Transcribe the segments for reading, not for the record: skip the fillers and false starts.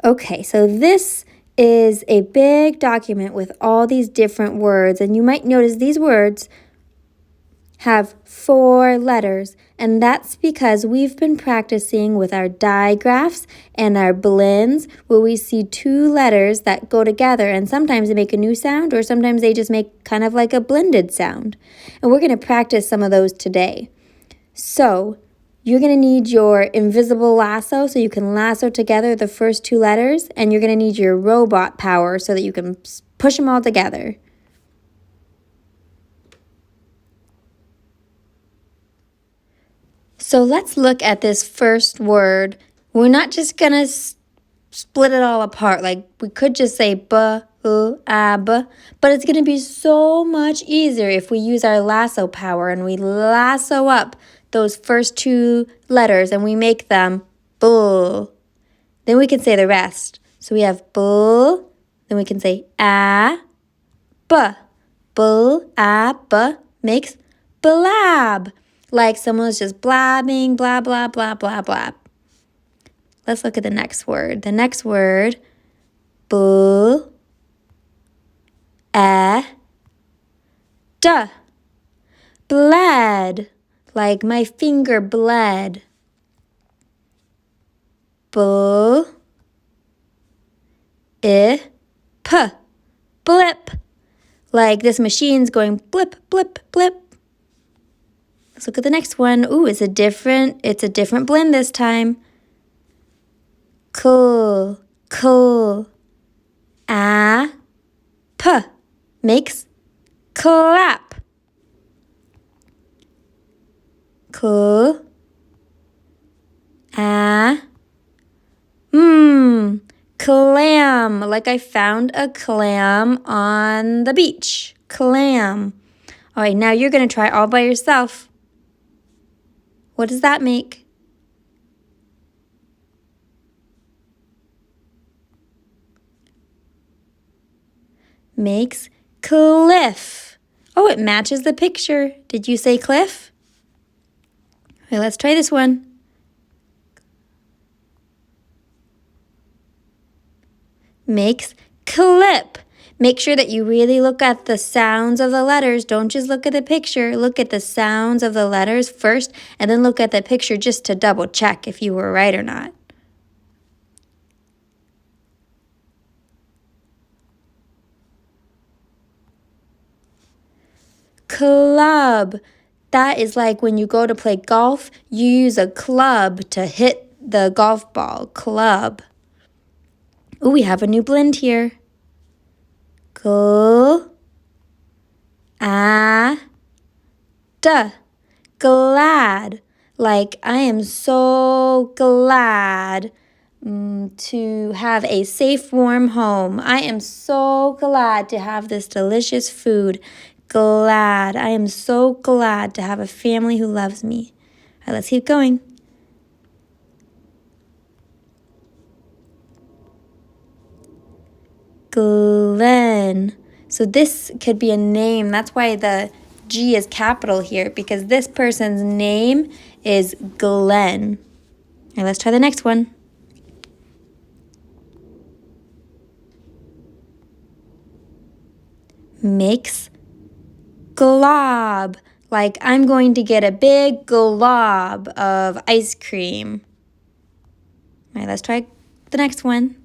Okay, so this is a big document with all these different words, and you might notice these words have 4 letters, and that's because we've been practicing with our digraphs and our blends where we see 2 letters that go together, and sometimes they make a new sound or sometimes they just make kind of like a blended sound. And we're going to practice some of those today. So you're going to need your invisible lasso so you can lasso together the first 2 letters, and you're going to need your robot power so that you can push them all together. So let's look at this first word. We're not just going to split it all apart. Like we could just say b, ab, but it's going to be so much easier if we use our lasso power and we lasso up those first 2 letters and we make them bull. Then we can say the rest. So we have bull, then we can say a, b. Bull, a, b makes blab. Like someone's just blabbing, blah, blah, blah, blah, blah. Let's look at the next word. The next word, bull, duh, bled, like my finger bled. Bull, p, blip, like this machine's going blip, blip, blip. Let's look at the next one. Ooh, it's a different blend this time. Cool, cool. A, p makes clap. Cool. A, clam. Like I found a clam on the beach. Clam. All right, now you're going to try all by yourself. What does that make? Makes cliff. Oh, it matches the picture. Did you say cliff? Okay, let's try this one. Makes clip. Make sure that you really look at the sounds of the letters. Don't just look at the picture. Look at the sounds of the letters first, and then look at the picture just to double check if you were right or not. Club. That is like when you go to play golf, you use a club to hit the golf ball. Club. Ooh, we have a new blend here. Glad. Glad. Like I am so glad to have a safe, warm home. I am so glad to have this delicious food. Glad. I am so glad to have a family who loves me. All right, let's keep going. Glenn. So this could be a name. That's why the G is capital here, because this person's name is Glenn. All right, let's try the next one. Makes glob. Like I'm going to get a big glob of ice cream. All right, let's try the next one.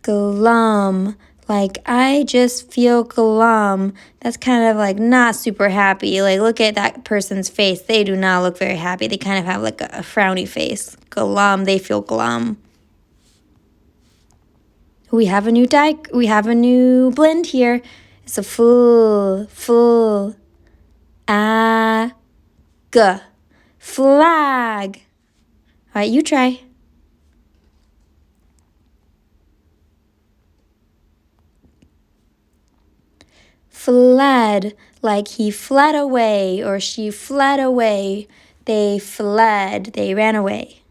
Glum. Like I just feel glum. That's kind of like not super happy. Like look at that person's face. They do not look very happy. They kind of have like a frowny face. Glum. They feel glum. We have a new blend here. It's a full. Flag. All right, you try. Fled, like he fled away or she fled away. They fled, they ran away.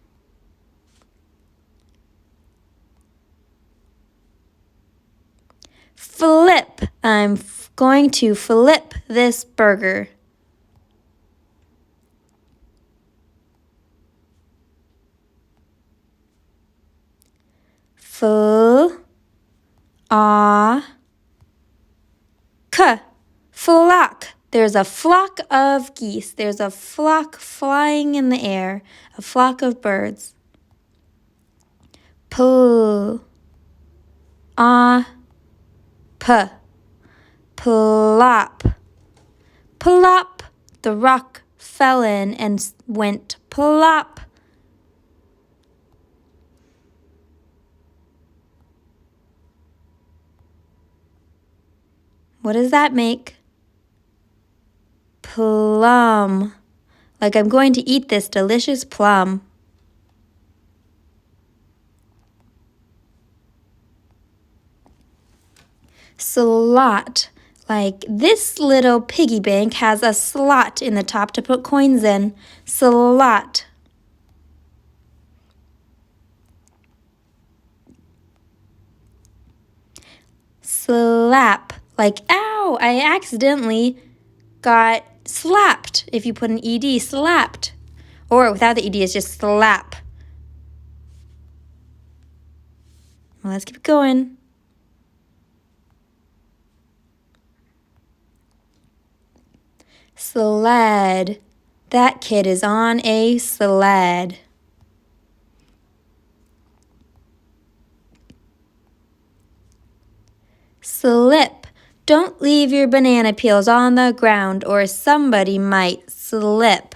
Flip, I'm going to flip this burger. Flock. There's a flock of geese. There's a flock flying in the air. A flock of birds. Plop. Plop. The rock fell in and went plop. What does that make? Plum. Like I'm going to eat this delicious plum. Slot. Like this little piggy bank has a slot in the top to put coins in. Slot. Slap. Like, ow, I accidentally got slapped. If you put an ED, slapped. Or without the ED, it's just slap. Well, let's keep going. Sled. That kid is on a sled. Slip. Don't leave your banana peels on the ground or somebody might slip.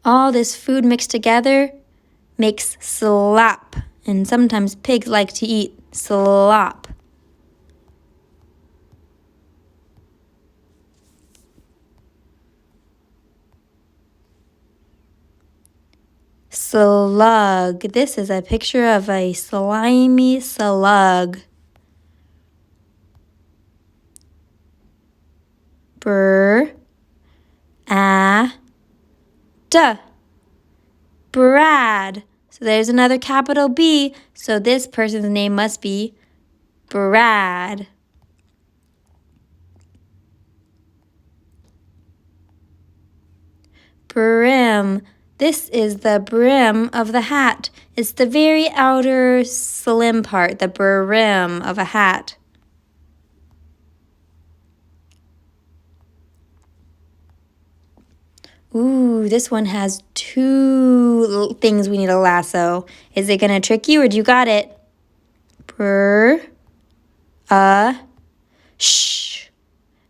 All this food mixed together makes slop, and sometimes pigs like to eat slop. Slug. This is a picture of a slimy slug. Brad. Brad. So there's another capital B, so this person's name must be Brad. Brim. This is the brim of the hat. It's the very outer slim part, the brim of a hat. Ooh, this one has two things we need to lasso. Is it going to trick you or do you got it? Sh.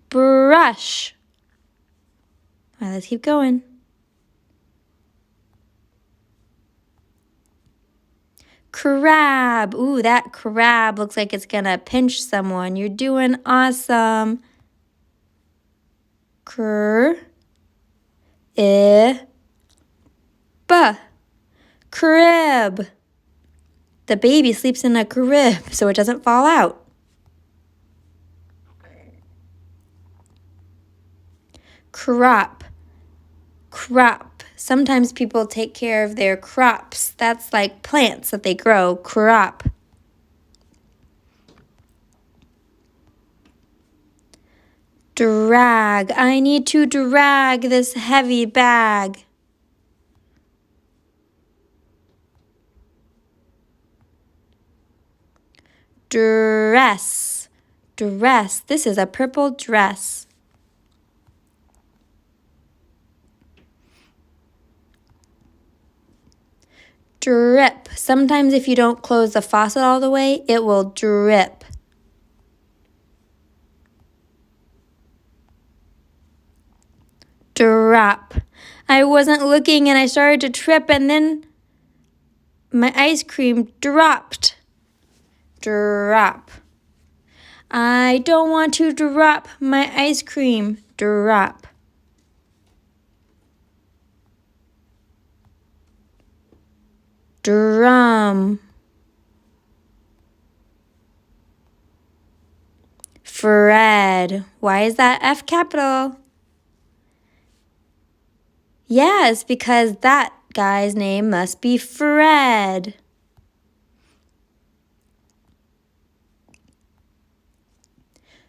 Brush. All right, let's keep going. Crab. Ooh, that crab looks like it's gonna pinch someone. You're doing awesome. Crib. Crib. The baby sleeps in a crib so it doesn't fall out. Crop. Crop. Sometimes people take care of their crops. That's like plants that they grow. Crop. Drag. I need to drag this heavy bag. Dress. Dress. This is a purple dress. Drip. Sometimes if you don't close the faucet all the way, it will drip. Drop. I wasn't looking and I started to trip and then my ice cream dropped. Drop. I don't want to drop my ice cream. Drop. Drum. Fred. Why is that F capital? Yes, because that guy's name must be Fred.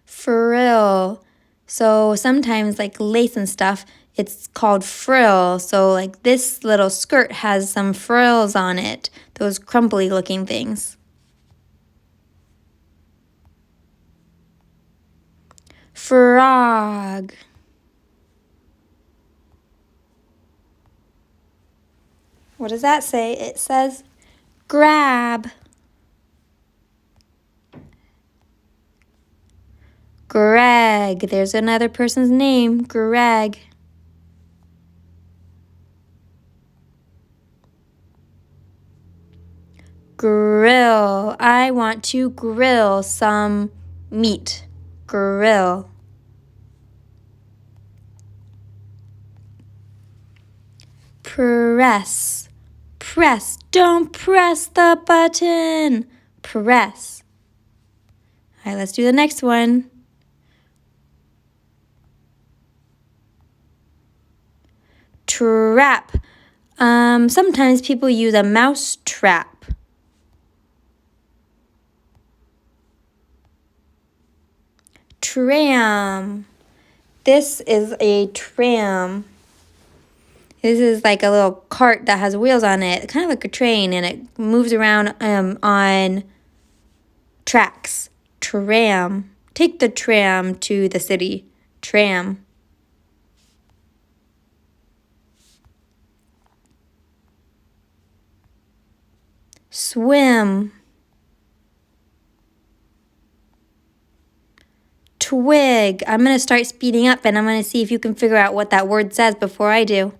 Frill. So sometimes like lace and stuff, It's called frill. So like this little skirt has some frills on it, those crumply looking things. Frog. What does that say? It says grab. Greg. There's another person's name. Greg. Grill. I want to grill some meat. Grill. Press. Press. Don't press the button. Press. All right, let's do the next one. Trap. Sometimes people use a mouse trap. Tram. This is a tram. This is like a little cart that has wheels on it, kind of like a train, and it moves around on tracks. Tram. Take the tram to the city. Tram. Swim. Twig. I'm going to start speeding up and I'm going to see if you can figure out what that word says before I do.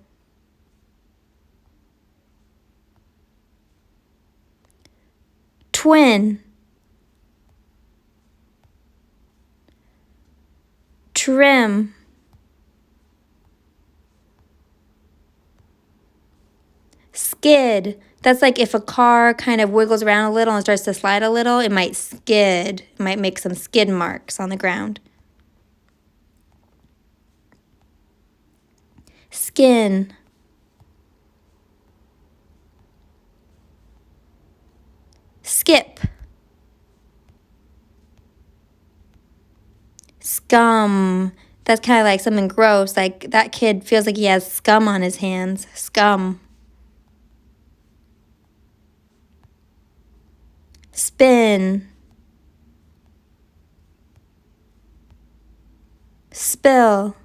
Twin. Trim. Skid. That's like if a car kind of wiggles around a little and starts to slide a little, it might skid. It might make some skid marks on the ground. Skin. Skip. Scum. That's kind of like something gross. Like that kid feels like he has scum on his hands. Scum. Spin. Spill.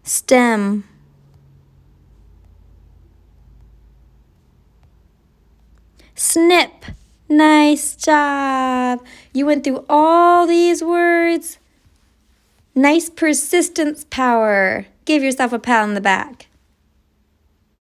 Stem. Snip. Nice job. You went through all these words. Nice persistence power. Give yourself a pat on the back.